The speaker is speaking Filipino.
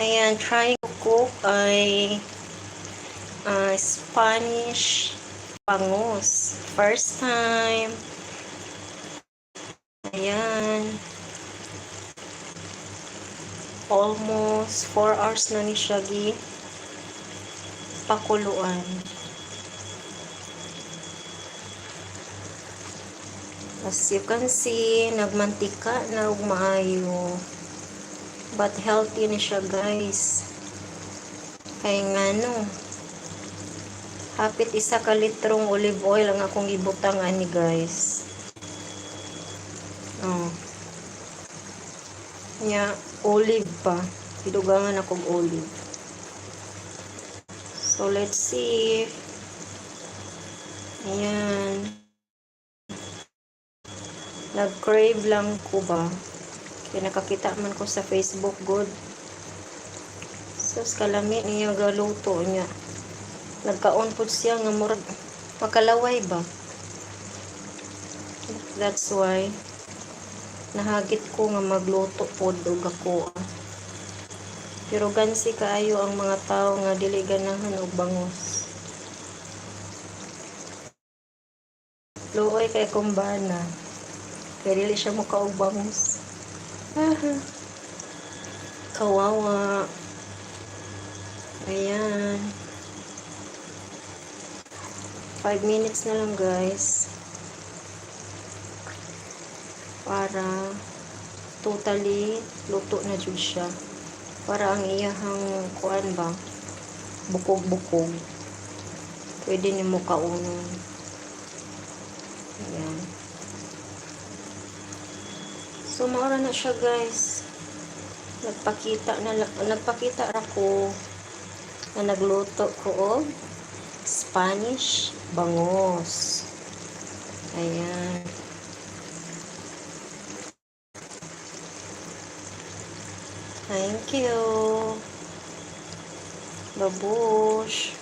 Ayan, trying to cook ay Spanish bangus. First time. Ayan. Almost 4 hours na ni siya pakuluan. As you can see, nagmantika na ug maayo. But healthy ni siya, guys. Kaya nga no, hapit 1 ka litrong olive oil ang akong ibutang ani, guys. Oh. Nya, olive pa. Hidugangan akong olive. So, let's see. Ayan. Nag-crave lang ko ba. Kaya nakakita man ko sa Facebook good. So, kalami niya galuto niya. Nagkaon po siya nga murag makalaway ba. That's why nahagit ko nga magluto pod og ako. Pero gansi kaayo ang mga tao nga dili ganahan og bangus. Luoy kay kumbana. Kaya dili siya muka og bangus. Kawawa. Ayan. 5 minutes na lang, guys. Para totally luto na jud siya. Para ang iyahang kuan ba, bukog-bukog. Pwede ni mo kaunon. Ayan. So, maura na siya, guys. Nagpakita ra ko na nagluto ko og Spanish bangus. Ayan. Thank you. Babush.